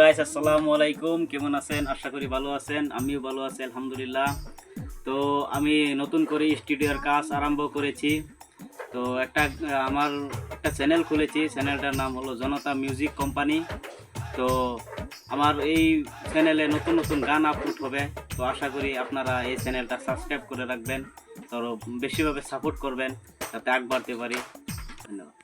Guys, আসসালামু আলাইকুম। কেমন আছেন? আশা করি ভালো আছেন। আমিও ভালো আছি আলহামদুলিল্লাহ। তো আমি নতুন করে স্টুডিওর কাজ আরম্ভ করেছি। তো আমার একটা চ্যানেল খুলেছি। চ্যানেলটার নাম হলো জনতা মিউজিক কোম্পানি। তো আমার এই চ্যানেলে নতুন নতুন গান আপলোড হবে। তো আশা করি আপনারা এই চ্যানেলটা সাবস্ক্রাইব করে রাখবেন। তো বেশিভাবে সাপোর্ট করবেন যাতে আগ বাড়তে পারি। ধন্যবাদ।